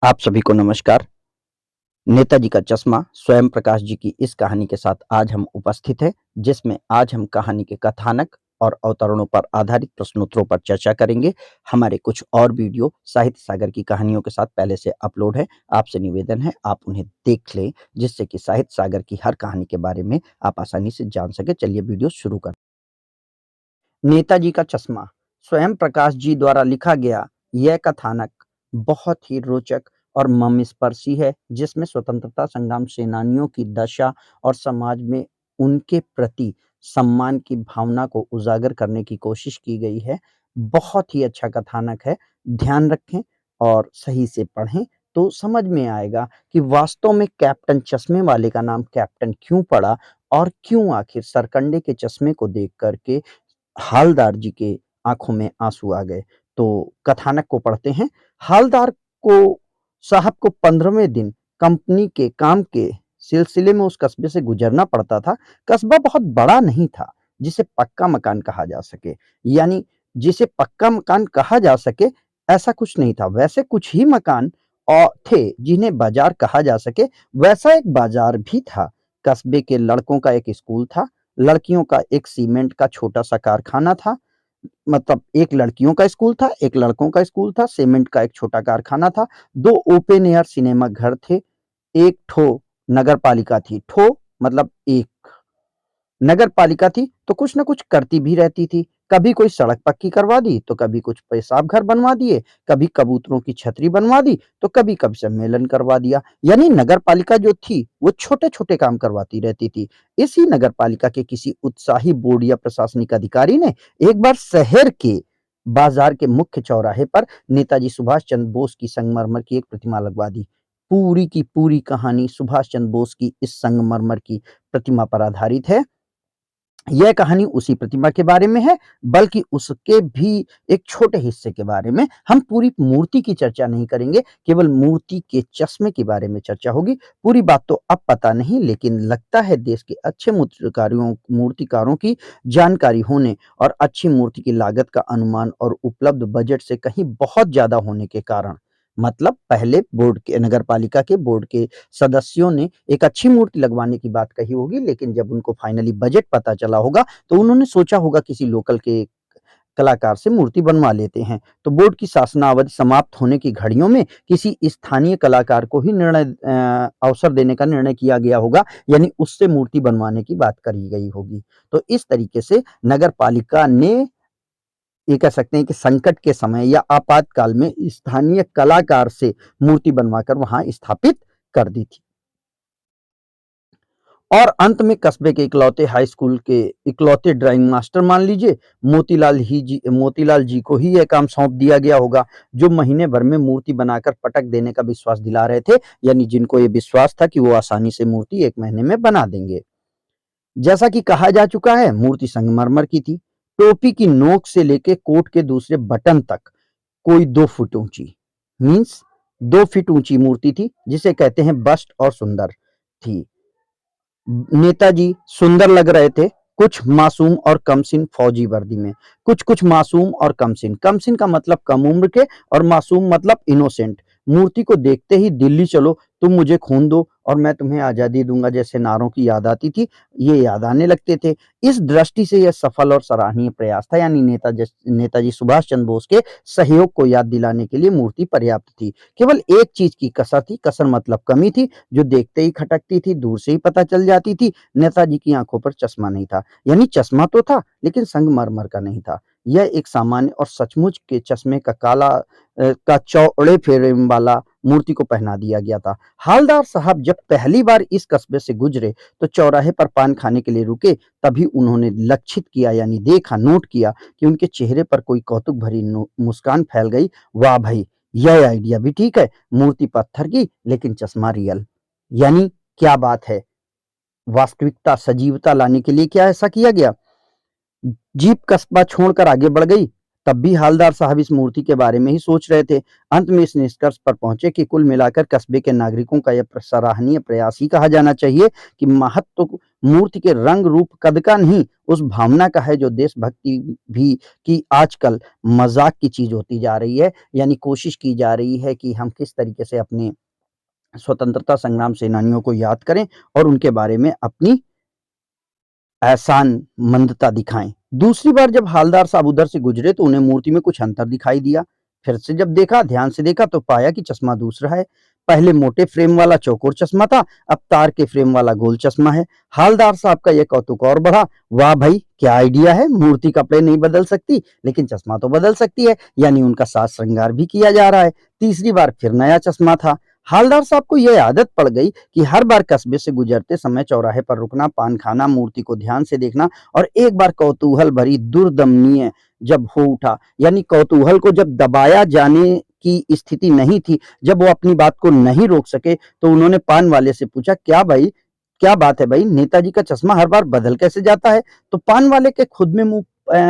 आप सभी को नमस्कार। नेताजी का चश्मा स्वयं प्रकाश जी की इस कहानी के साथ आज हम उपस्थित हैं, जिसमें आज हम कहानी के कथानक और अवतरणों पर आधारित प्रश्नोत्तरों पर चर्चा करेंगे। हमारे कुछ और वीडियो साहित्य सागर की कहानियों के साथ पहले से अपलोड है। आपसे निवेदन है आप उन्हें देख लें, जिससे कि साहित्य सागर की हर कहानी के बारे में आप आसानी से जान सके। चलिए वीडियो शुरू कर। नेताजी का चश्मा स्वयं प्रकाश जी द्वारा लिखा गया यह कथानक बहुत ही रोचक और मर्मस्पर्शी है, जिसमें स्वतंत्रता संग्राम सेनानियों की दशा और समाज में उनके प्रति सम्मान की भावना को उजागर करने की कोशिश की गई है। बहुत ही अच्छा कथानक है। ध्यान रखें और सही से पढ़ें तो समझ में आएगा कि वास्तव में कैप्टन चश्मे वाले का नाम कैप्टन क्यों पड़ा और क्यों आखिर सरकंडे के चश्मे को देख करके हालदार जी के आँखों में आँसू आ गए। तो कथानक को पढ़ते हैं। हालदार को साहब को 15वें दिन कंपनी के काम के सिलसिले में उस कस्बे से गुजरना पड़ता था। कस्बा बहुत बड़ा नहीं था, जिसे पक्का मकान कहा जा सके। यानी जिसे पक्का मकान कहा जा सके, ऐसा कुछ नहीं था। वैसे कुछ ही मकान थे जिन्हें बाज़ार कहा जा सके, वैसा एक बाज़ार भी था। कस्बे के लड़कों का एक स्कूल था, लड़कियों का एक सीमेंट का छोटा-सा कारखाना था। मतलब एक लड़कियों का स्कूल था, एक लड़कों का स्कूल था, सीमेंट का एक छोटा कारखाना था, 2 ओपन एयर सिनेमा घर थे, 1 ठो नगर पालिका थी। ठो मतलब एक नगर पालिका थी तो कुछ न कुछ करती भी रहती थी। कभी कोई सड़क पक्की करवा दी, तो कभी कुछ पेशाब घर बनवा दिए, कभी कबूतरों की छतरी बनवा दी, तो कभी-कभी सम्मेलन करवा दिया। यानी नगर पालिका जो थी, वो छोटे-छोटे काम करवाती रहती थी। इसी नगर पालिका के किसी उत्साही बोर्ड या प्रशासनिक अधिकारी ने एक बार शहर के बाजार के मुख्य चौराहे पर नेताजी सुभाष चंद्र बोस की संगमरमर की एक प्रतिमा लगवा दी। पूरी की पूरी कहानी सुभाष चंद्र बोस की इस संगमरमर की प्रतिमा पर आधारित है। यह कहानी उसी प्रतिमा के बारे में है, बल्कि उसके भी एक छोटे हिस्से के बारे में। हम पूरी मूर्ति की चर्चा नहीं करेंगे, केवल मूर्ति के चश्मे के बारे में चर्चा होगी। पूरी बात तो अब पता नहीं, लेकिन लगता है देश के अच्छे मूर्तिकारों की जानकारी होने और अच्छी मूर्ति की लागत का अनुमान और उपलब्ध बजट से कहीं बहुत ज़्यादा होने के कारण, मतलब पहले बोर्ड के नगर पालिका के बोर्ड के सदस्यों ने एक अच्छी मूर्ति लगवाने की बात कही होगी, लेकिन जब उनको फाइनली बजट पता चला होगा, तो उन्होंने सोचा होगा किसी लोकल के कलाकार से मूर्ति बनवा लेते हैं। तो बोर्ड की शासनावधि समाप्त होने की घड़ियों में किसी स्थानीय कलाकार को ही अवसर देने का निर्णय किया गया होगा, यानी उससे मूर्ति बनवाने की बात करी गई होगी। तो इस तरीके से नगर पालिका ने, ये कह सकते हैं कि संकट के समय या आपातकाल में स्थानीय कलाकार से मूर्ति बनवाकर वहां स्थापित कर दी थी। और अंत में कस्बे के इकलौते हाई स्कूल के इकलौते ड्राइंग मास्टर मान लीजिए मोतीलाल जी को ही यह काम सौंप दिया गया होगा, जो महीने भर में मूर्ति बनाकर पटक देने का विश्वास दिला रहे थे। यानी जिनको ये विश्वास था कि वो आसानी से मूर्ति 1 महीने में बना देंगे। जैसा कि कहा जा चुका है, मूर्ति संगमरमर की थी। टोपी की नोक से लेके कोट के दूसरे बटन तक कोई 2 फुट ऊंची, मीन्स 2 फीट ऊंची मूर्ति थी, जिसे कहते हैं बस्ट, और सुंदर थी। नेताजी सुंदर लग रहे थे, कुछ मासूम और कमसिन फौजी वर्दी में, कुछ मासूम और कमसिन। कमसिन का मतलब कम उम्र के और मासूम मतलब इनोसेंट। मूर्ति को देखते ही दिल्ली चलो, तुम मुझे खून दो और मैं तुम्हें आजादी दूंगा जैसे नारों की याद आती थी, ये याद आने लगते थे। इस दृष्टि से यह सफल और सराहनीय प्रयास था। यानी नेताजी सुभाष चंद्र बोस के सहयोग को याद दिलाने के लिए मूर्ति पर्याप्त थी। केवल एक चीज की कसर थी, कसर मतलब कमी थी, जो देखते ही खटकती थी, दूर से ही पता चल जाती थी। नेताजी की आंखों पर चश्मा नहीं था। यानी चश्मा तो था, लेकिन संगमरमर का नहीं था। यह एक सामान्य और सचमुच के चश्मे का चौड़े फ्रेम वाला मूर्ति को पहना दिया गया था। हालदार साहब जब पहली बार इस कस्बे से गुजरे, तो चौराहे पर पान खाने के लिए रुके। तभी उन्होंने लक्षित किया, यानी देखा, नोट किया कि उनके चेहरे पर कोई कौतुक भरी मुस्कान फैल गई। वाह भाई, यह आइडिया भी ठीक है। मूर्ति पत्थर की, लेकिन चश्मा रियल। यानी क्या बात है, वास्तविकता, सजीवता लाने के लिए क्या ऐसा किया गया। जीप कस्बा छोड़कर आगे बढ़ गई। तब भी हालदार साहब इस मूर्ति के बारे में ही सोच रहे थे। अंत में इस निष्कर्ष पर पहुंचे कि कुल मिलाकर कस्बे के नागरिकों का यह सराहनीय प्रयास ही कहा जाना चाहिए कि मूर्ति के रंग रूप कद का नहीं, उस भावना का है जो देशभक्ति भी की आजकल मजाक की चीज होती जा रही है। यानी कोशिश की जा रही है कि हम किस तरीके से अपने स्वतंत्रता संग्राम सेनानियों को याद करें और उनके बारे में अपनी एहसान मंदता दिखाएं। दूसरी बार जब हालदार साहब उधर से गुजरे तो उन्हें मूर्ति में कुछ अंतर दिखाई दिया। फिर से जब देखा, ध्यान से देखा तो पाया कि चश्मा दूसरा है। पहले मोटे फ्रेम वाला चौकोर चश्मा था, अब तार के फ्रेम वाला गोल चश्मा है। हालदार साहब का यह कौतुक और बढ़ा। वाह भाई, क्या आइडिया है! मूर्ति कपड़े नहीं बदल सकती, लेकिन चश्मा तो बदल सकती है। यानी उनका साज श्रृंगार भी किया जा रहा है। तीसरी बार फिर नया चश्मा था। हालदार साहब को यह आदत पड़ गई कि हर बार कस्बे से गुजरते समय चौराहे पर रुकना, पान खाना, मूर्ति को ध्यान से देखना, और एक बार कौतूहल भरी दुर्दमनीय जब हो उठा, यानी कौतूहल को जब दबाया जाने की स्थिति नहीं थी, जब वो अपनी बात को नहीं रोक सके, तो उन्होंने पान वाले से पूछा, क्या भाई, क्या बात है भाई, नेताजी का चश्मा हर बार बदल कैसे जाता है? तो पान वाले के खुद में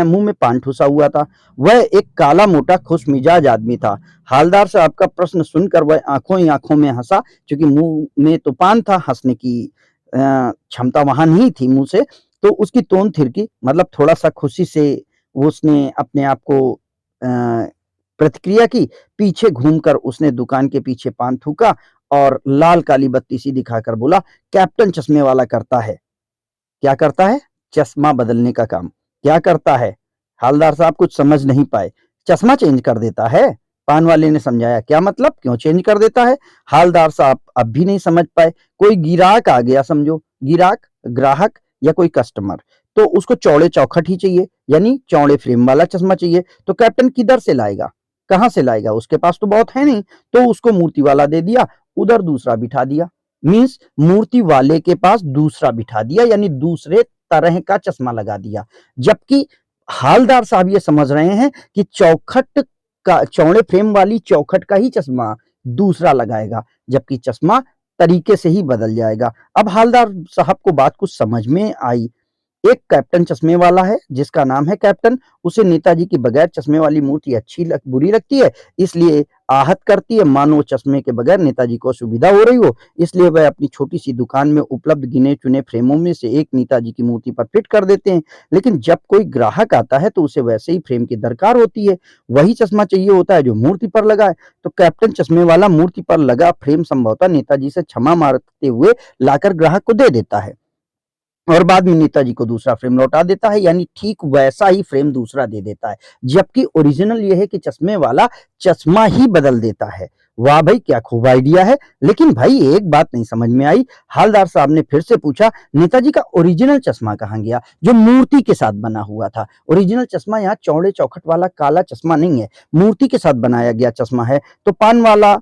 मुंह में पान ठुसा हुआ था। वह एक काला मोटा खुश मिजाज आदमी था। हालदार साहब का प्रश्न सुनकर वह आंखों ही आंखों में हंसा, क्योंकि मुंह में तो पान था, हंसने की क्षमता वहां नहीं थी मुंह से। तो उसकी टोन थिरकी, मतलब थोड़ा सा खुशी से उसने अपने आप को प्रतिक्रिया की। पीछे घूमकर उसने दुकान के पीछे पान थूका और लाल काली बत्ती सी दिखाकर बोला, कैप्टन चश्मे वाला करता है। क्या करता है? चश्मा बदलने का काम। क्या करता है? हालदार साहब कुछ समझ नहीं पाए। चश्मा चेंज कर देता है? पान वाले ने समझाया। क्या मतलब, क्यों चेंज कर देता है? हालदार साहब अब भी नहीं समझ पाए। कोई गिराक आ गया समझो, गिराक, ग्राहक या कोई कस्टमर, तो उसको चौड़े चौखट ही चाहिए, यानी चौड़े फ्रेम वाला चश्मा चाहिए। तो कैप्टन किधर से लाएगा, कहां से लाएगा? उसके पास तो बहुत है नहीं। तो उसको मूर्ति वाला दे दिया, उधर दूसरा बिठा दिया। मीन्स मूर्ति वाले के पास दूसरा बिठा दिया, यानी दूसरे तरह का चश्मा लगा दिया। जबकि हालदार साहब ये समझ रहे हैं कि चौखट का, चौड़े फ्रेम वाली चौखट का ही चश्मा दूसरा लगाएगा, जबकि चश्मा तरीके से ही बदल जाएगा। अब हालदार साहब को बात कुछ समझ में आई। एक कैप्टन चश्मे वाला है जिसका नाम है कैप्टन, उसे नेताजी की बगैर चश्मे वाली मूर्ति बुरी लगती है, इसलिए आहत करती है, मानो चश्मे के बगैर नेताजी को सुविधा हो रही हो। इसलिए वह अपनी छोटी सी दुकान में उपलब्ध गिने चुने फ्रेमों में से एक नेताजी की मूर्ति पर फिट कर देते हैं। लेकिन जब कोई ग्राहक आता है तो उसे वैसे ही फ्रेम की दरकार होती है, वही चश्मा चाहिए होता है जो मूर्ति पर लगा है। तो कैप्टन चश्मे वाला मूर्ति पर लगा फ्रेम संभवतः नेताजी से क्षमा मांगते हुए लाकर ग्राहक को दे देता है और बाद में नेताजी को दूसरा फ्रेम लौटा देता है, यानी ठीक वैसा ही फ्रेम दूसरा दे देता है। जबकि ओरिजिनल यह है कि चश्मे वाला चश्मा ही बदल देता है। वाह भाई, क्या खूब आइडिया है! लेकिन भाई एक बात नहीं समझ में आई। हालदार साहब ने फिर से पूछा, नेताजी का ओरिजिनल चश्मा कहाँ गया, जो मूर्ति के साथ बना हुआ था? ओरिजिनल चश्मा यहाँ चौड़े चौखट वाला काला चश्मा नहीं है, मूर्ति के साथ बनाया गया चश्मा है। तो पान वाला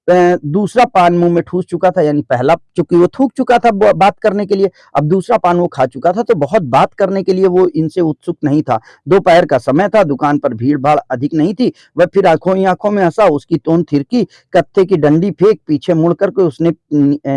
दूसरा पान मुंह में ठूस चुका था, यानी पहला चूंकि वो थूक चुका था बात करने के लिए, अब दूसरा पान वो खा चुका था, तो बहुत बात करने के लिए वो इनसे उत्सुक नहीं था। दोपहर का समय था, दुकान पर भीड़ भाड़ अधिक नहीं थी। वह फिर आंखों ही आंखों में हंसा, उसकी टोन थिरकी, कत्थे की डंडी फेंक पीछे मुड़ करके उसने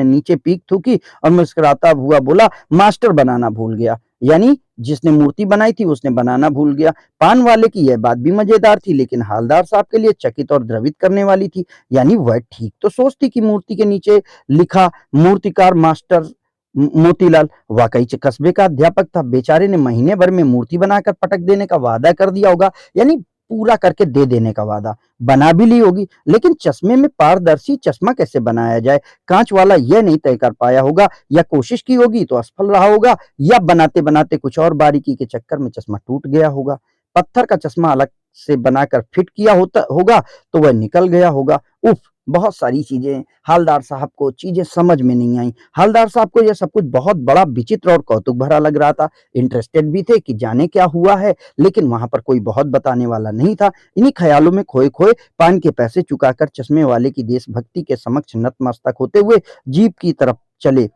नीचे पीक थूकी और मुस्कुराता हुआ बोला, मास्टर बनाना भूल गया। यानी जिसने मूर्ति बनाई थी उसने बनाना भूल गया। पान वाले की यह बात भी मजेदार थी, लेकिन हालदार साहब के लिए चकित और द्रवित करने वाली थी। यानी वह ठीक तो सोचती कि मूर्ति के नीचे लिखा मूर्तिकार मास्टर मोतीलाल वाकई कस्बे का अध्यापक था। बेचारे ने महीने भर में मूर्ति बनाकर पटक देने का वादा कर दिया होगा, यानी पूरा करके दे देने का वादा बना भी ली होगी। लेकिन चश्मे में पारदर्शी चश्मा कैसे बनाया जाए, कांच वाला यह नहीं तय कर पाया होगा, या कोशिश की होगी तो असफल रहा होगा, या बनाते बनाते कुछ और बारीकी के चक्कर में चश्मा टूट गया होगा। पत्थर का चश्मा अलग से बनाकर फिट किया होगा तो वह निकल गया होगा। उफ, बहुत सारी चीजें हालदार साहब को चीजें समझ में नहीं आई। हालदार साहब को यह सब कुछ बहुत बड़ा विचित्र और कौतुक भरा लग रहा था। इंटरेस्टेड भी थे कि जाने क्या हुआ है, लेकिन वहां पर कोई बहुत बताने वाला नहीं था। इन्हीं ख्यालों में खोए खोए पान के पैसे चुकाकर चश्मे वाले की देशभक्ति के समक्ष नतमस्तक होते हुए जीप की तरफ चले।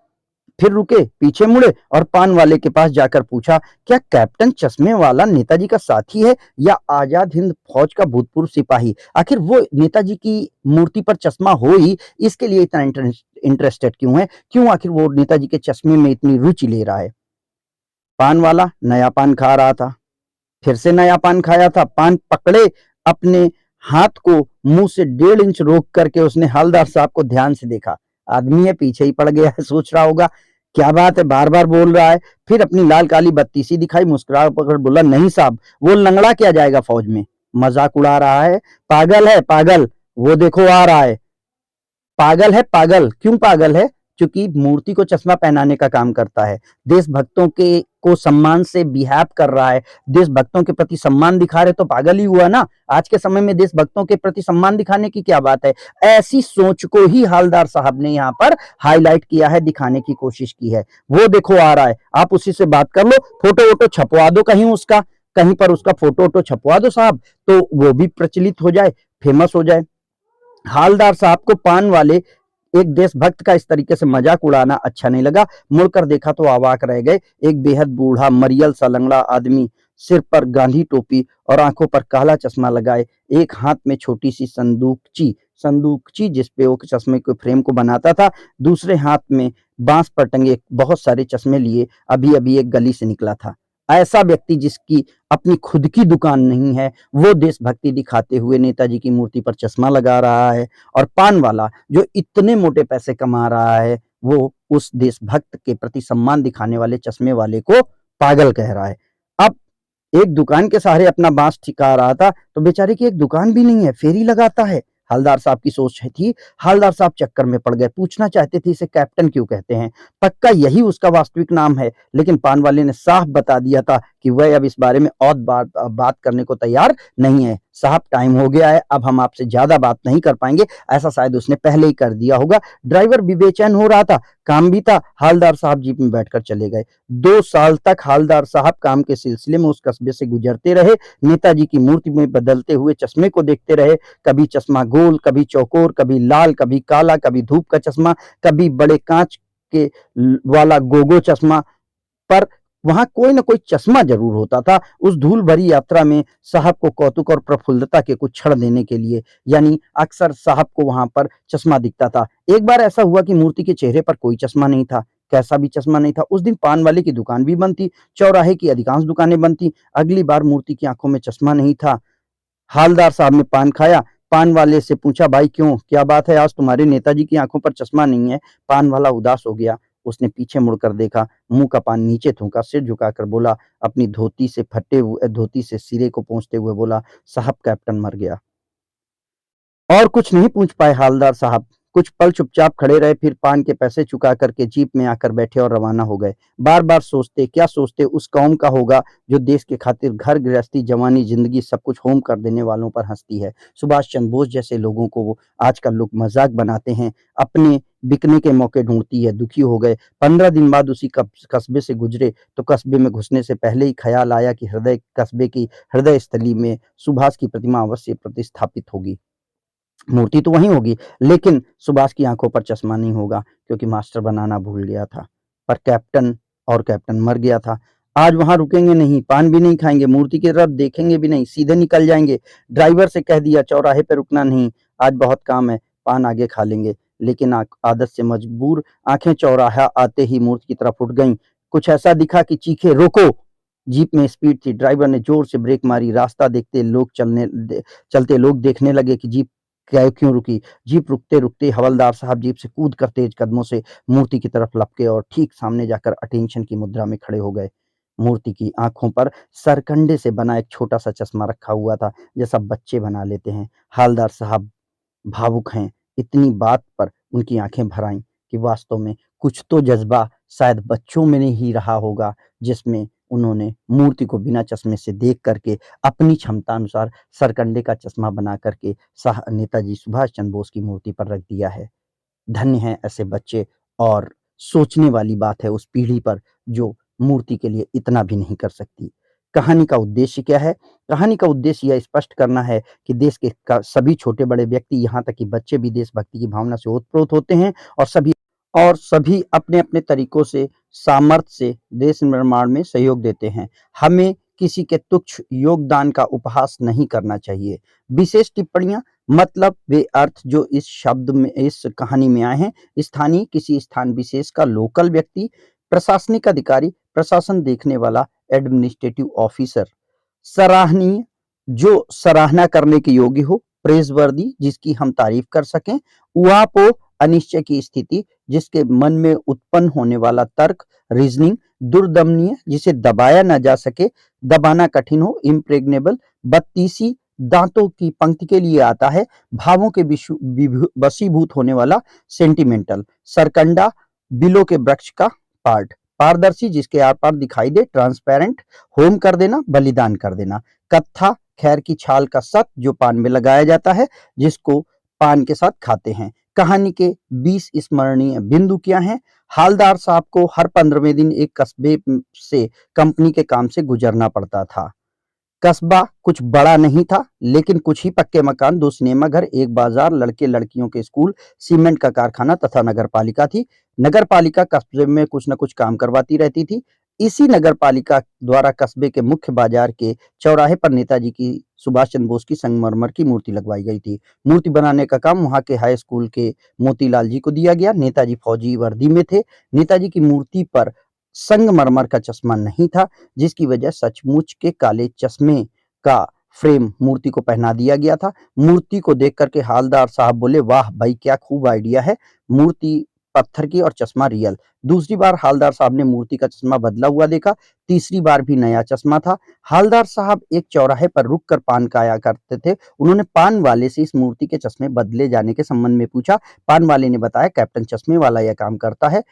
फिर रुके, पीछे मुड़े और पान वाले के पास जाकर पूछा, क्या कैप्टन चश्मे वाला नेताजी का साथी है या आजाद हिंद फौज का भूतपूर्व सिपाही? आखिर वो नेताजी की मूर्ति पर चश्मा हो ही, इसके लिए इतना इंटरेस्टेड क्यों है? क्यों आखिर वो नेताजी के चश्मे में इतनी रुचि ले रहा है? पान वाला नया पान खा रहा था, फिर से नया पान खाया था। पान पकड़े अपने हाथ को मुंह से 1.5 इंच रोक करके उसने हालदार साहब को ध्यान से देखा। आदमी है, पीछे ही पड़ गया है, सोच रहा होगा क्या बात है, बार बार बोल रहा है। फिर अपनी लाल काली बत्ती सी दिखाई, मुस्कुरा पकड़ बोला, नहीं साहब, वो लंगड़ा क्या जाएगा फौज में, मजाक उड़ा रहा है, पागल है पागल, वो देखो आ रहा है। पागल है पागल, क्यों पागल है? क्योंकि मूर्ति को चश्मा पहनाने का काम करता है, देशभक्तों के को सम्मान से बिहेव कर रहा है, देशभक्तों के प्रति सम्मान दिखा रहे, तो पागल ही हुआ ना। आज के समय में देशभक्तों के प्रति सम्मान दिखाने की क्या बात है? ऐसी सोच को ही हालदार साहब ने यहाँ पर हाईलाइट किया है, दिखाने की कोशिश की है। वो देखो आ रहा है, आप उसी से बात कर लो, फोटो वोटो छपवा दो कहीं उसका, कहीं पर उसका फोटो वोटो छपवा दो साहब, तो वो भी प्रचलित हो जाए, फेमस हो जाए। हालदार साहब को पान वाले एक देशभक्त का इस तरीके से मजाक उड़ाना अच्छा नहीं लगा। मुड़कर देखा तो अवाक रह गए। एक बेहद बूढ़ा मरियल सा लंगड़ा आदमी, सिर पर गांधी टोपी और आंखों पर काला चश्मा लगाए, एक हाथ में छोटी सी संदूकची जिसपे वो चश्मे के फ्रेम को बनाता था, दूसरे हाथ में बांस पर टंगे बहुत सारे चश्मे लिए अभी अभी एक गली से निकला था। ऐसा व्यक्ति जिसकी अपनी खुद की दुकान नहीं है, वो देशभक्ति दिखाते हुए नेताजी की मूर्ति पर चश्मा लगा रहा है, और पान वाला जो इतने मोटे पैसे कमा रहा है, वो उस देशभक्त के प्रति सम्मान दिखाने वाले चश्मे वाले को पागल कह रहा है। अब एक दुकान के सहारे अपना बांस टिका रहा था, तो बेचारे की एक दुकान भी नहीं है, फेरी लगाता है। हवलदार साहब की सोच थी, हवलदार साहब चक्कर में पड़ गए, पूछना चाहते थे इसे कैप्टन क्यों कहते हैं, पक्का यही उसका वास्तविक नाम है, लेकिन पान वाले ने साफ बता दिया था कि वह अब इस बारे में और बात करने को तैयार नहीं है। साहब टाइम हो गया है, अब हम आपसे ज्यादा बात नहीं कर पाएंगे, ऐसा शायद उसने पहले ही कर दिया होगा। ड्राइवर भी बेचैन हो रहा था, काम भी था, हवलदार साहब जीप में बैठकर चले गए। 2 साल तक हवलदार साहब काम के सिलसिले में उस कस्बे से गुजरते रहे, नेताजी की मूर्ति में बदलते हुए चश्मे को देखते रहे, कभी चश्मा गोल, कभी चौकोर, कभी लाल, कभी काला, कभी धूप का चश्मा, कभी बड़े कांच के वाला गोगो चश्मा, पर वहां कोई ना कोई चश्मा जरूर होता था। उस धूल भरी यात्रा में साहब को कौतुक और प्रफुल्लता के कुछ क्षण देने के लिए, यानी अक्सर साहब को वहां पर चश्मा दिखता था। एक बार ऐसा हुआ कि मूर्ति के चेहरे पर कोई चश्मा नहीं था, कैसा भी चश्मा नहीं था। उस दिन पान वाले की दुकान भी बंद थी, चौराहे की अधिकांश दुकानें बंद थी। अगली बार मूर्ति की आंखों में चश्मा नहीं था। हालदार साहब ने पान खाया, पान वाले से पूछा, भाई क्यों, क्या बात है, आज तुम्हारे नेताजी की आंखों पर चश्मा नहीं है? पान वाला उदास हो गया, उसने पीछे मुड़कर देखा, मुंह का पान नीचे थूका, सिर झुकाकर बोला, अपनी धोती से सिरे को पोंछते हुए बोला, साहब कैप्टन मर गया। और कुछ नहीं पूछ पाए हालदार साहब, कुछ पल चुपचाप खड़े रहे, फिर पान के पैसे चुका करके जीप में आकर बैठे और रवाना हो गए। बार बार सोचते, क्या सोचते उस कौम का होगा जो देश के खातिर घर गृहस्थी, जवानी, जिंदगी सब कुछ होम कर देने वालों पर हंसती है। सुभाष चंद्र बोस जैसे लोगों को वो आजकल लोग मजाक बनाते हैं, अपने बिकने के मौके ढूंढती है। दुखी हो गए। 15 दिन बाद उसी कस्बे से गुजरे तो कस्बे में घुसने से पहले ही ख्याल आया कि कस्बे की हृदय स्थली में सुभाष की प्रतिमा अवश्य प्रतिस्थापित होगी। मूर्ति तो वहीं होगी, लेकिन सुभाष की आंखों पर चश्मा नहीं होगा, क्योंकि मास्टर बनाना भूल गया था। पर कैप्टन मर गया था। आज वहां रुकेंगे नहीं, पान भी नहीं खाएंगे, मूर्ति की तरफ देखेंगे भी नहीं, सीधे निकल जाएंगे। ड्राइवर से कह दिया चौराहे पे रुकना नहीं, आज बहुत काम है, पान आगे खा लेंगे। लेकिन आदत से मजबूर आंखें चौराहा आते ही मूर्ति की तरफ उठ गईं। कुछ ऐसा दिखा कि चीखे, रोको। जीप में स्पीड थी, ड्राइवर ने जोर से ब्रेक मारी। रास्ता चलते लोग देखने लगे कि जीप क्यों रुकी। जीप रुकते रुकते हवलदार साहब जीप से कूद कर तेज कदमों से मूर्ति की तरफ लपके और ठीक सामने जाकर अटेंशन की मुद्रा में खड़े हो गए। मूर्ति की आंखों पर सरकंडे से बना एक छोटा सा चश्मा रखा हुआ था, जैसा बच्चे बना लेते हैं। हालदार साहब भावुक हैं, इतनी बात पर उनकी आंखें भर आईं कि वास्तव में कुछ तो जज्बा शायद बच्चों में नहीं रहा होगा, जिसमें उन्होंने मूर्ति को बिना चश्मे से देख करके अपनी क्षमता अनुसार सरकंडे का चश्मा बना करके नेताजी सुभाष चंद्र बोस की मूर्ति पर रख दिया है। धन्य हैं ऐसे बच्चे, और सोचने वाली बात है उस पीढ़ी पर जो मूर्ति के लिए इतना भी नहीं कर सकती। कहानी का उद्देश्य क्या है? कहानी का उद्देश्य यह स्पष्ट करना है कि देश के सभी छोटे बड़े व्यक्ति, यहाँ तक कि बच्चे भी देशभक्ति की भावना से ओतप्रोत होते हैं, और सभी अपने अपने तरीकों से, सामर्थ्य से देश निर्माण में सहयोग देते हैं। हमें किसी के तुच्छ योगदान का उपहास नहीं करना चाहिए। विशेष टिप्पणियां, मतलब वे अर्थ जो इस कहानी में आए हैं, स्थानीय, किसी स्थान विशेष का लोकल व्यक्ति, प्रशासनिक अधिकारी, प्रशासन देखने वाला, एडमिनिस्ट्रेटिव ऑफिसर, सराहनीय, जो सराहना करने के योग्य हो, प्रेजवर्दी, जिसकी हम तारीफ कर सकें, उआपो, अनिश्चय की स्थिति, जिसके मन में उत्पन्न होने वाला तर्क, रीजनिंग, दुर्दमनीय, जिसे दबाया ना जा सके, दबाना कठिन हो, इम्प्रेग्नेबल, बत्तीसी, दांतों की पंक्ति के लिए आता है, भावों के वशीभूत होने वाला, सेंटिमेंटल, सरकंडा, बिलो के वृक्ष का पार्ट, पारदर्शी, जिसके आर पार दिखाई दे, ट्रांसपेरेंट, होम कर देना, बलिदान कर देना, कत्था, खैर की छाल का सत जो पान में लगाया जाता है, जिसको पान के साथ खाते हैं। कहानी के 20 स्मरणीय बिंदु क्या हैं? हालदार साहब को हर 15वें दिन एक कस्बे से कंपनी के काम से गुजरना पड़ता था। कस्बा कुछ बड़ा नहीं था, लेकिन कुछ ही पक्के मकान, 2 सिनेमा घर, एक बाजार, लड़के लड़कियों के स्कूल, सीमेंट का कारखाना तथा नगरपालिका थी। नगरपालिका कस्बे में कुछ न कुछ काम करवाती रहती थी। इसी नगरपालिका द्वारा कस्बे के मुख्य बाजार के चौराहे पर नेताजी की, सुभाष चंद्र बोस की संगमरमर की मूर्ति लगवाई गई थी। मूर्ति बनाने का काम वहां के हाई स्कूल के मोतीलाल जी को दिया गया। नेताजी फौजी वर्दी में थे। नेताजी की मूर्ति पर संगमरमर का चश्मा नहीं था, जिसकी वजह सचमुच के काले चश्मे का फ्रेम मूर्ति को पहना दिया गया था। मूर्ति को देख करके हालदार साहब बोले, वाह भाई, क्या खूब आइडिया है। मूर्ति पत्थर की और चश्मा रियल। दूसरी बार हालदार साहब ने मूर्ति का चश्मा बदला हुआ देखा। तीसरी बार भी नया चश्मा था। हालदार साहब एक चौराहे पर रुक कर पान खाया करते थे। उन्होंने पान वाले से इस मूर्ति के चश्मे बदले जाने के संबंध में पूछा। पान वाले ने बताया, कैप्टन चश्मे वाला यह काम करता है।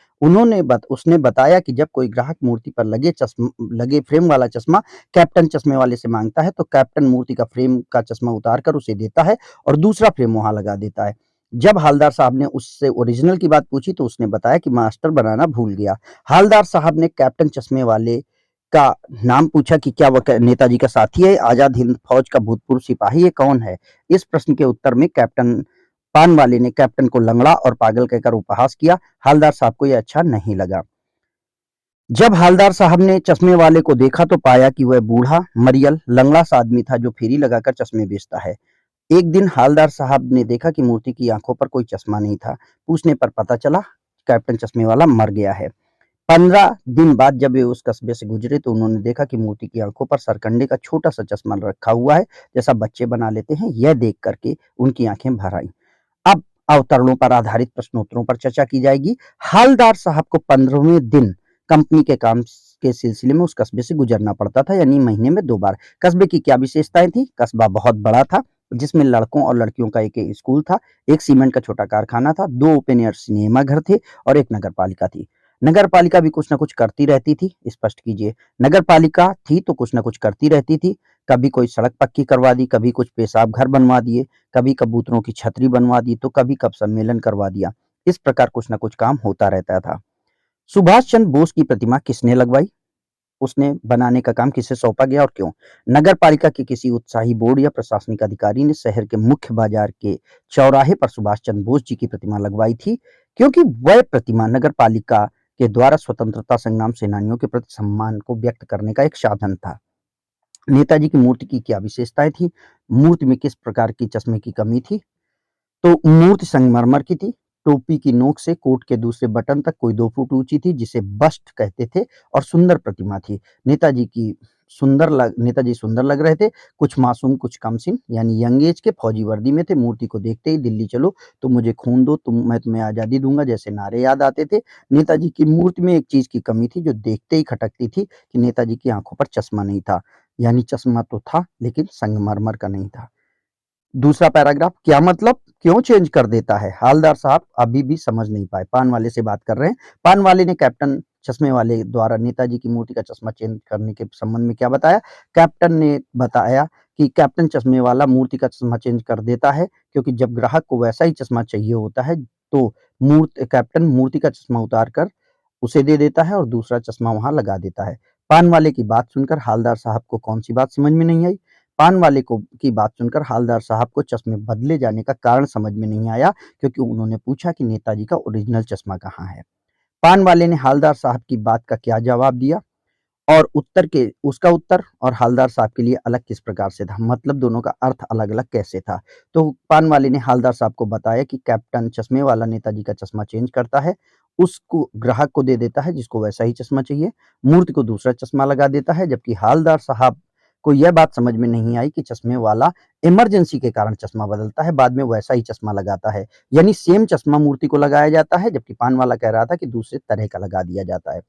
उसने बताया कि जब कोई ग्राहक मूर्ति पर लगे फ्रेम वाला चश्मा कैप्टन चश्मे वाले से मांगता है, तो कैप्टन मूर्ति का फ्रेम का चश्मा उतार कर उसे देता है और दूसरा फ्रेम वहां लगा देता है। जब हालदार साहब ने उससे ओरिजिनल की बात पूछी, तो उसने बताया कि मास्टर बनाना भूल गया। हालदार साहब ने कैप्टन चश्मे वाले का नाम पूछा कि क्या वह नेताजी का साथी है, आजाद हिंद फौज का भूतपूर्व सिपाही है, कौन है? इस प्रश्न के उत्तर में पान वाले ने कैप्टन को लंगड़ा और पागल कहकर उपहास किया। हालदार साहब को यह अच्छा नहीं लगा। जब हालदार साहब ने चश्मे वाले को देखा, तो पाया कि वह बूढ़ा, मरियल, लंगड़ा सा आदमी था जो फेरी लगाकर चश्मे बेचता है। एक दिन हालदार साहब ने देखा कि मूर्ति की आंखों पर कोई चश्मा नहीं था। पूछने पर पता चला कैप्टन चश्मे वाला मर गया है। 15 दिन बाद जब वे उस कस्बे से गुजरे, तो उन्होंने देखा कि मूर्ति की आंखों पर सरकंडे का छोटा सा चश्मा रखा हुआ है, जैसा बच्चे बना लेते हैं। यह देख करके उनकी आंखें भर आईं। अब अवतरणों पर आधारित प्रश्नोत्तरों पर चर्चा की जाएगी। हालदार साहब को 15वें दिन कंपनी के काम के सिलसिले में उस कस्बे से गुजरना पड़ता था, यानी महीने में 2 बार। कस्बे की क्या विशेषताएं थी? कस्बा बहुत बड़ा था, जिसमें लड़कों और लड़कियों का एक स्कूल था, एक सीमेंट का छोटा कारखाना था, 2 ओपन एयर सिनेमा घर थे और एक नगरपालिका थी। नगरपालिका भी कुछ ना कुछ करती रहती थी। स्पष्ट कीजिए, नगरपालिका थी तो कुछ ना कुछ करती रहती थी। कभी कोई सड़क पक्की करवा दी, कभी कुछ पेशाब घर बनवा दिए, कभी कबूतरों की छतरी बनवा दी, तो कभी कब सम्मेलन करवा दिया। इस प्रकार कुछ ना कुछ काम होता रहता था। सुभाष चंद्र बोस की प्रतिमा किसने लगवाई? उसने बनाने का काम किसे सौंपा गया और क्यों? नगरपालिका के किसी उत्साही बोर्ड या प्रशासनिक अधिकारी ने शहर के मुख्य बाजार के चौराहे पर सुभाष चंद्र बोस जी की प्रतिमा लगवाई थी, क्योंकि वह प्रतिमा नगरपालिका के द्वारा स्वतंत्रता संग्राम सेनानियों के प्रति सम्मान को व्यक्त करने का एक साधन था। नेताजी की मूर्ति की क्या विशेषताएं थी? मूर्ति में किस प्रकार की चश्मे की कमी थी? तो मूर्ति संगमरमर की थी। टोपी की नोक से कोट के दूसरे बटन तक कोई 2 फुट ऊंची थी, जिसे बस्ट कहते थे, और सुंदर प्रतिमा थी। नेताजी सुंदर लग रहे थे। कुछ मासूम, कुछ कमसिन, यानी यंग एज के, फौजी वर्दी में थे। मूर्ति को देखते ही दिल्ली चलो, तुम मुझे खून दो, मैं तुम्हें आजादी दूंगा जैसे नारे याद आते थे। नेताजी की मूर्ति में एक चीज की कमी थी, जो देखते ही खटकती थी, कि नेताजी की आंखों पर चश्मा नहीं था। यानी चश्मा तो था, लेकिन संगमरमर का नहीं था। दूसरा पैराग्राफ, क्या मतलब, क्यों चेंज कर देता है? हालदार साहब अभी भी समझ नहीं पाए। पान वाले से बात कर रहे हैं। पान वाले ने कैप्टन चश्मे वाले द्वारा नेताजी की मूर्ति का चश्मा चेंज करने के संबंध में क्या बताया? कैप्टन ने बताया कि कैप्टन चश्मे वाला मूर्ति का चश्मा चेंज कर देता है, क्योंकि जब ग्राहक को वैसा ही चश्मा चाहिए होता है, तो कैप्टन मूर्ति का चश्मा उतार कर उसे दे देता है और दूसरा चश्मा वहां लगा देता है। पान वाले की बात सुनकर हालदार साहब को कौन सी बात समझ में नहीं आई? पान वाले की बात सुनकर हालदार साहब को चश्मे बदले जाने का कारण समझ में नहीं आया, क्योंकि उन्होंने पूछा कि नेताजी का ओरिजिनल चश्मा कहाँ है। पान वाले ने हालदार साहब की बात का क्या जवाब दिया, और उसका उत्तर और हालदार साहब के लिए अलग किस प्रकार से था, मतलब दोनों का अर्थ अलग अलग कैसे था? तो पान वाले ने हालदार साहब को बताया कि कैप्टन चश्मे वाला नेताजी का चश्मा चेंज करता है, उसको ग्राहक को दे देता है जिसको वैसा ही चश्मा चाहिए, मूर्ति को दूसरा चश्मा लगा देता है, जबकि हालदार साहब को यह बात समझ में नहीं आई कि चश्मे वाला इमरजेंसी के कारण चश्मा बदलता है, बाद में वैसा ही चश्मा लगाता है। यानी सेम चश्मा मूर्ति को लगाया जाता है, जबकि पान वाला कह रहा था कि दूसरे तरह का लगा दिया जाता है।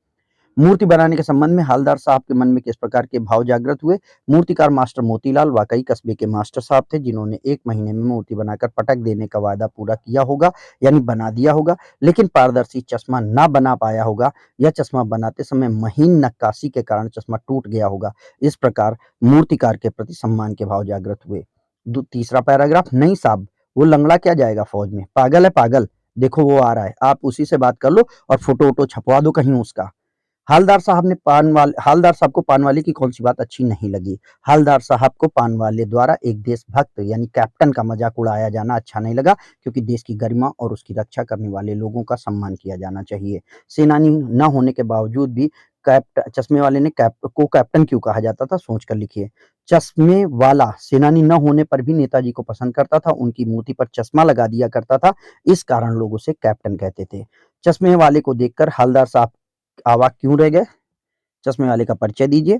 मूर्ति बनाने के संबंध में हवलदार साहब के मन में किस प्रकार के भाव जागृत हुए? मूर्तिकार मास्टर मोतीलाल वाकई कस्बे के मास्टर साहब थे, जिन्होंने 1 महीने में मूर्ति बनाकर पटक देने का वादा पूरा किया होगा, यानी बना दिया होगा, लेकिन पारदर्शी चश्मा ना बना पाया होगा। यह चश्मा बनाते समय महीन नक्काशी के कारण चश्मा टूट गया होगा। इस प्रकार मूर्तिकार के प्रति सम्मान के भाव जागृत हुए। तीसरा पैराग्राफ, नहीं साहब, वो लंगड़ा क्या जाएगा फौज में, पागल है पागल। देखो वो आ रहा है, आप उसी से बात कर लो और फोटो वोटो छपवा दो कहीं उसका। हालदार साहब को पान वाले की कौन सी बात अच्छी नहीं लगी। हालदार साहब को पान वाले द्वारा एक देशभक्त यानी कैप्टन का मजाक उड़ाया जाना अच्छा नहीं लगा, क्योंकि देश की गरिमा और उसकी रक्षा करने वाले लोगों का सम्मान किया जाना चाहिए। सेनानी न होने के बावजूद भी चश्मे वाले ने कैप्टन क्यों कहा जाता था, सोच कर लिखिए। चश्मे वाला सेनानी न होने पर भी नेताजी को पसंद करता था, उनकी मूर्ति पर चश्मा लगा दिया करता था, इस कारण लोग उसे कैप्टन कहते थे। चश्मे वाले को देखकर हालदार साहब अवाक क्यों रह गए? चश्मे वाले का परिचय दीजिए।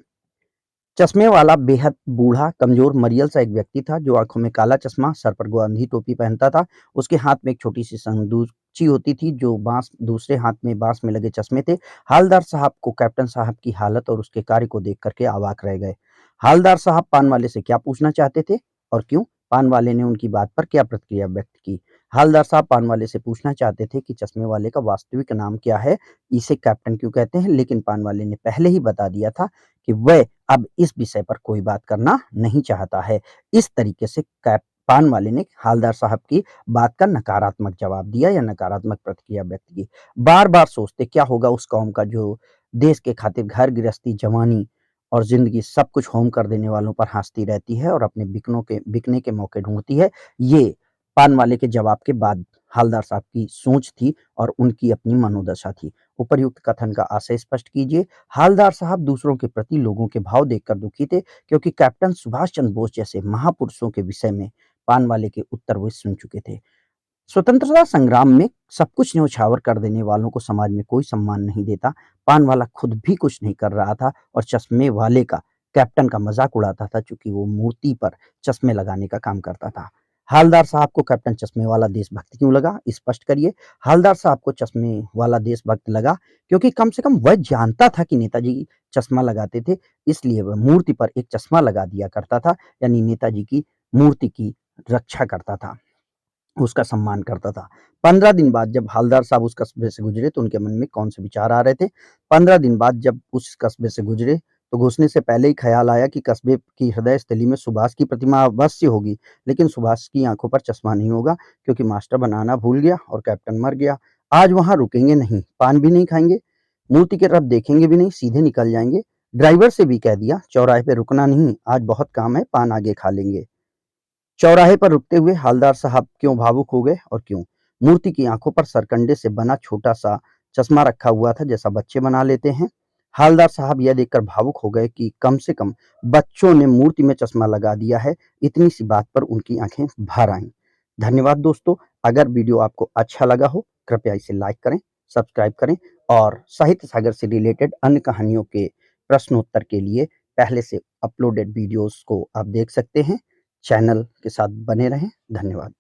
चश्मे वाला बेहद बूढ़ा, कमजोर, मरियल सा एक व्यक्ति था, जो आंखों में काला चश्मा, सर पर गांधी टोपी पहनता था। उसके हाथ में एक छोटी सी संदूकची होती थी, जो दूसरे हाथ में बांस में लगे चश्मे थे। हालदार साहब को कैप्टन साहब की हालत और उसके कार्य को देख करके अवाक रह गए। हालदार साहब पान वाले से क्या पूछना चाहते थे और क्यों? पान वाले ने उनकी बात पर क्या प्रतिक्रिया व्यक्त की? हालदार साहब पान वाले से पूछना चाहते थे कि चश्मे वाले का वास्तविक नाम क्या है, इसे कैप्टन क्यों कहते हैं, लेकिन पान वाले ने पहले ही बता दिया था कि वह अब इस विषय पर कोई बात करना नहीं चाहता है। इस तरीके से पान वाले ने हालदार साहब की बात का नकारात्मक जवाब दिया या नकारात्मक प्रतिक्रिया व्यक्त की। बार बार सोचते क्या होगा उस कौम का, जो देश के खातिर घर गृहस्थी, जवानी और जिंदगी सब कुछ होम कर देने वालों पर हंसती रहती है और अपने बिकने के मौके ढूंढती है। ये पान वाले के जवाब के बाद हालदार साहब की सोच थी और उनकी अपनी मनोदशा थी। उपर्युक्त कथन का आशय स्पष्ट कीजिए। हालदार साहब दूसरों के प्रति लोगों के भाव देखकर दुखी थे, क्योंकि कैप्टन सुभाष चंद्र बोस जैसे महापुरुषों के विषय में पान वाले के उत्तर वे सुन चुके थे। स्वतंत्रता संग्राम में सब कुछ न्यौछावर कर देने वालों को समाज में कोई सम्मान नहीं देता। पान वाला खुद भी कुछ नहीं कर रहा था और चश्मे वाले का कैप्टन का मजाक उड़ाता था, चूंकि वो मूर्ति पर चश्मे लगाने का काम करता था। हालदार साहब को कैप्टन चश्मे वाला देशभक्त क्यों लगा, स्पष्ट करिए। हालदार साहब को चश्मे वाला देशभक्त लगा क्योंकि कम से कम वह जानता था कि नेताजी चश्मा लगाते थे, इसलिए वह मूर्ति पर एक चश्मा लगा दिया करता था, यानी नेताजी की मूर्ति की रक्षा करता था, उसका सम्मान करता था। 15 दिन बाद जब हालदार साहब उस कस्बे से गुजरे तो उनके मन में कौन से विचार आ रहे थे? 15 दिन बाद जब उस कस्बे से गुजरे तो घुसने से पहले ही ख्याल आया कि कस्बे की हृदय स्थली में सुभाष की प्रतिमा अवश्य होगी, लेकिन सुभाष की आंखों पर चश्मा नहीं होगा, क्योंकि मास्टर बनाना भूल गया और कैप्टन मर गया। आज वहां रुकेंगे नहीं, पान भी नहीं खाएंगे, मूर्ति की तरफ देखेंगे भी नहीं, सीधे निकल जाएंगे। ड्राइवर से भी कह दिया चौराहे पे रुकना नहीं, आज बहुत काम है, पान आगे खा लेंगे। चौराहे पर रुकते हुए हालदार साहब क्यों भावुक हो गए और क्यों? मूर्ति की आंखों पर सरकंडे से बना छोटा सा चश्मा रखा हुआ था, जैसा बच्चे बना लेते हैं। हालदार साहब यह देखकर भावुक हो गए कि कम से कम बच्चों ने मूर्ति में चश्मा लगा दिया है। इतनी सी बात पर उनकी आंखें भर आईं। धन्यवाद दोस्तों। अगर वीडियो आपको अच्छा लगा हो, कृपया इसे लाइक करें, सब्सक्राइब करें और साहित्य सागर से रिलेटेड अन्य कहानियों के प्रश्नोत्तर के लिए पहले से अपलोडेड वीडियोस को आप देख सकते हैं। चैनल के साथ बने रहें। धन्यवाद।